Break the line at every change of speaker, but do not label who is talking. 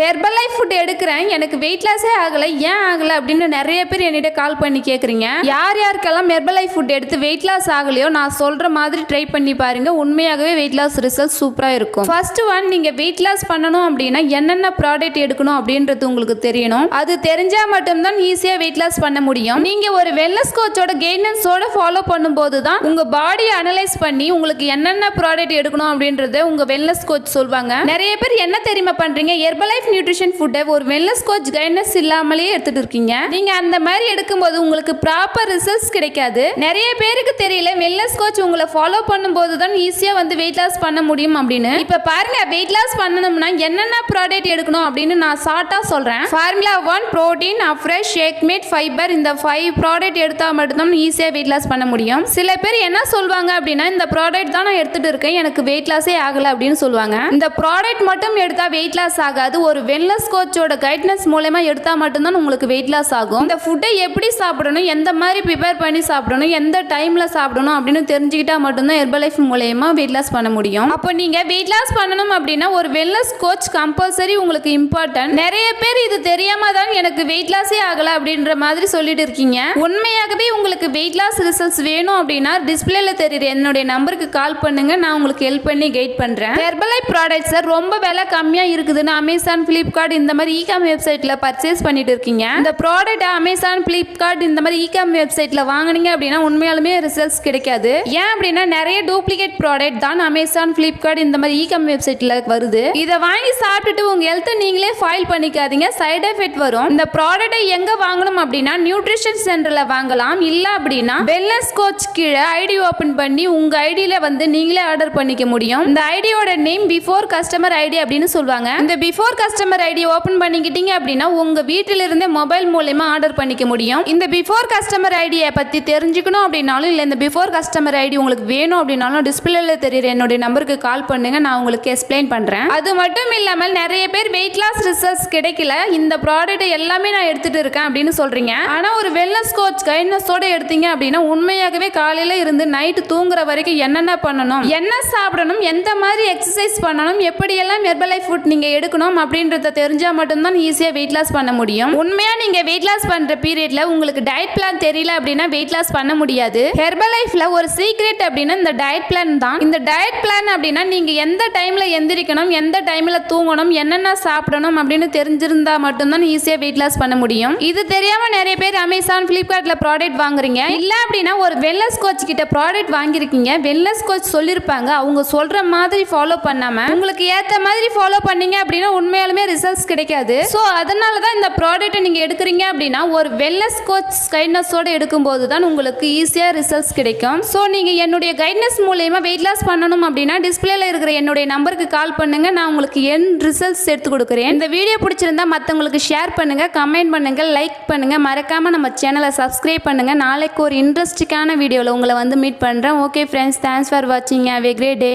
Herbalife food எடுக்கிறேன், எனக்கு wait லாஸே ஆகலை, ஏன் ஆகலை அப்படின்னு நிறைய பேர் என்னிட்ட கால் பண்ணி கேட்குறீங்க. யார் யாருக்கெல்லாம் ஹெர்பலைஃப் ஃபுட் எடுத்து வெயிட் லாஸ் ஆகலையோ நான் சொல்கிற மாதிரி ட்ரை பண்ணி பாருங்க, உண்மையாகவே வெயிட் லாஸ் ரிசல்ட் சூப்பராக இருக்கும். ஃபர்ஸ்ட் ஒன், நீங்கள் வெயிட் லாஸ் பண்ணணும் அப்படின்னா என்னென்ன ப்ராடக்ட் எடுக்கணும் அப்படின்றது உங்களுக்கு தெரியணும். அது தெரிஞ்சால் மட்டும்தான் ஈஸியாக வெயிட் லாஸ் பண்ண முடியும். நீங்கள் ஒரு வெல்னஸ் கோச்சோட கைடன்ஸோட ஃபாலோ பண்ணும்போது தான் உங்கள் பாடியை அனலைஸ் பண்ணி உங்களுக்கு என்னென்ன ப்ராடக்ட் எடுக்கணும் அப்படின்றத உங்கள் வெல்னஸ் கோச் சொல்வாங்க. நிறைய பேர் என்ன தெரியுமா பண்ணுறீங்க, ஹெர்பலைஃப் நியூட்ரிஷன் ஃபுட்டை ஒரு வெல்னஸ் கோச் கைடன்ஸ் இல்லாமலே எடுத்துட்டு இருக்கீங்க. நீங்க அந்த மாதிரி எடுக்கும்போது உங்களுக்கு ப்ராப்பர் ரிசல்ட்ஸ் கிடைக்காது. நிறைய பேருக்கு தெரியல வெல்னஸ் கோச் உங்களை ஃபாலோ பண்ணும்போது தான் ஈஸியா வந்து வெயிட் லாஸ் பண்ண முடியும் அப்படின்னு. இப்ப பாருங்க, வெயிட் லாஸ் பண்ணணும்னா என்னென்ன ப்ராடக்ட் எடுக்கணும் அப்படின்னு நான் ஷார்ட்டா சொல்றேன். Formula 1 protein, afresh, shake mate, fibre, இந்த 5 ப்ராடக்ட் எடுத்தா மட்டும்தான் ஈஸியா வெயிட் லாஸ் பண்ண முடியும். சில பேர் என்ன சொல்வாங்க அப்படின்னா, இந்த ப்ராடக்ட் தான் நான் எடுத்துட்டு இருக்கேன், எனக்கு வெயிட் லாஸே ஆகல அப்படின்னு சொல்லுவாங்க. இந்த ப்ராடக்ட் மட்டும் எடுத்தா வெயிட் லாஸ் ஆகாது. ஒரு வெல்னஸ் கோச்சோட கைடன்ஸ் மூலமா எடுத்தா மட்டும்தான் உங்களுக்கு வெயிட் லாஸ் ஆகும். இந்த ஃபுட்டை எப்படி சாப்பிடணும், எந்த மாதிரி ப்ரிப்பேர் பண்ணி சாப்பிடணும், எந்த டைம்ல சாப்பிடணும் அப்படின்னு தெரிஞ்சுக்கிட்டா மட்டும்தான் ஹெர்பலைஃப் மூலமா வெயிட் லாஸ் பண்ண முடியும். அப்போ நீங்க வெயிட் லாஸ் பண்ணணும் அப்படின்னா ஒரு வெல்னஸ் கோச் கம்பல்சரி உங்களுக்கு இம்பார்ட்டன்ட். நிறைய பேர் இது தெரியாம தான் எனக்கு வெயிட் லாஸே ஆகல அப்படின்ற மாதிரி சொல்லிட்டு இருக்கீங்க. உண்மையாகவே உங்களுக்கு வெயிட் லாஸ் ரிசல்ட்ஸ் வேணும் அப்படின்னா டிஸ்பிளேல தெரியுற என்னுடைய நம்பருக்கு கால் பண்ணுங்க, நான் உங்களுக்கு ஹெல்ப் பண்ணி கைட் பண்றேன். ஹெர்பலைஃப் ப்ராடக்ட்ஸ் ரொம்ப விலை கம்மியா இருக்குதுன்னு அமேசான், பிளிப்கார்ட் இந்த மாதிரி ஈகாம் வெப்சைட்ல பர்ச்சேஸ் பண்ணிட்டு இருக்கீங்க. இந்த ப்ராடக்ட் அமேசான், பிளிப்கார்ட் இந்த மாதிரி ஈகாம் வெப்சைட்ல வாங்குனீங்க அப்படின்னா உண்மையாலுமே ரிசல்ட்ஸ் கிடைக்காது. ஏன் அப்படின்னா நிறைய டூப்ளிகேட் ப்ராடக்ட் தான் அமேசான், பிளிப்கார்ட் இந்த மாதிரி ஈகாம் வெப்சைட்ல வருது. இதை வாங்கி சாப்பிட்டுட்டு உங்க ஹெல்த் நீங்களே ஃபைல் பண்ணிக்காதீங்க, சைடு எஃபெக்ட் வரும். இந்த ப்ராடக்ட்டை எங்க வாங்கணும் அப்படின்னா நியூட்ரிஷன் சென்டர்ல வாங்கலாம். இல்ல அப்படின்னா வெல்னஸ் கோச் கீழே ஐடி ஓபன் பண்ணி உங்க ஐடியில வந்து நீங்களே ஆர்டர் பண்ணிக்க முடியும். இந்த ஐடியோட நேம் பிஃபோர் கஸ்டமர் ஐடி அப்படின்னு சொல்லுவாங்க. இந்த பிஃபோர் கஸ்டமர் ஐடி ஓபன் பண்ணிக்கிட்டீங்க அப்படின்னா உங்க வீட்டில இருந்தே மொபைல் மூலமா ஆர்டர் பண்ணிக்க முடியும். இந்த பிஃபோர் கஸ்டமர் ஐடியை பத்தி தெரிஞ்சுக்கணும் அப்படின்னாலும் இல்ல இந்த பிஃபோர் கஸ்டமர் ஐடி உங்களுக்கு வேணும் அப்படின்னாலும் டிஸ்பிளேல தெரியுற என்னுடைய நம்பருக்கு கால் பண்ணுங்க, நான் உங்களுக்கு எக்ஸ்பிளைன் பண்றேன். அது மட்டும் இல்லாமல் நிறைய பேர் வெயிட் லாஸ் ரிசல்ட்ஸ் கிடைக்கல, இந்த ப்ராடக்ட் எல்லாமே நான் எடுத்துட்டு இருக்கேன் அப்படின்னு சொல்றீங்க. ஆனா ஒரு வெல்னஸ் கோச் கைடன்ஸோட எடுத்தீங்க அப்படின்னா உண்மையாகவே காலையில இருந்து நைட் தூங்குற வரைக்கும் என்னென்ன பண்ணணும், என்ன சாப்பிடணும், எந்த மாதிரி எக்ஸசைஸ் பண்ணணும், எப்படி எல்லாம் ஹெர்பலைஃப் ஃபுட் நீங்க எடுக்கணும் அப்படின்றத தெரிஞ்சா மட்டும்தான் ஈஸியா வெயிட் லாஸ் பண்ண முடியும். உண்மையா நீங்க வெயிட் லாஸ் பண்ற பீரியட்ல உங்களுக்கு டயட் பிளான் தெரியல அப்படின்னா வெயிட் லாஸ் பண்ண முடியாது. ஹெர்பலைஃப்ல ஒரு சீக்ரெட் அப்படின்னா இந்த டயட் பிளான் தான். இந்த டயட் பிளான் அப்படின்னா நீங்க எந்த டைம்ல எந்திரிக்கணும், எந்த டைம்ல தூங்கணும், என்னென்ன சாப்பிடணும் அப்படின்னு தெரிஞ்சிருந்தா மட்டும்தான் ஈஸியா வெயிட் லாஸ் பண்ண முடியும். இது தெரியாம நிறைய பேர் அமேசான், பிளிப்கார்ட்ல ப்ராடக்ட் வாங்குறீங்க. இல்ல அப்படின்னா ஒரு வெல்னஸ் கோச் கிட்ட ப்ராடக்ட் வாங்கிருக்கீங்க, வெல்னஸ் கோச் சொல்லிருப்பாங்க, அவங்க சொல்ற மாதிரி ஃபாலோ பண்ணாம உங்களுக்கு ஏத்த மாதிரி ஃபாலோ பண்ணீங்க அப்படின்னா உண்மையாலுமே ரிசல்ட்ஸ் கிடைக்காது. சோ அதனால தான் இந்த ப்ராடக்ட்டை நீங்க எடுக்கிறீங்க அப்படின்னா ஒரு வெல்னஸ் கோச் கைடன்ஸோட எடுக்கும்போது தான் உங்களுக்கு ஈஸியா ரிசல்ட்ஸ் கிடைக்கும். சோ நீங்க என்னுடைய கைடன்ஸ் மூலமா வெயிட் லாஸ் பண்ணணும் அப்படின்னா டிஸ்பிளேல இருக்கிற என்னுடைய நம்பருக்கு கால் பண்ணுங்க, நான் உங்களுக்கு என் ரிசல்ட்ஸ் எடுத்து கொடுக்குறேன். இந்த வீடியோ பிடிச்சிருந்தா மற்றவங்களுக்கு ஷேர் பண்ணுங்க, கமெண்ட் பண்ணுங்க, லைக் பண்ணுங்க, மறக்காம நம்ம சேனலை சப்ஸ்கிரைப் பண்ணுங்க. நாளைக்கு ஒரு இன்ட்ரெஸ்டிங்கான வீடியோவில் உங்களை வந்து மீட் பண்றேன். ஓகே ஃப்ரெண்ட்ஸ், தேங்க்ஸ் ஃபார் வாட்சிங். Have a great day.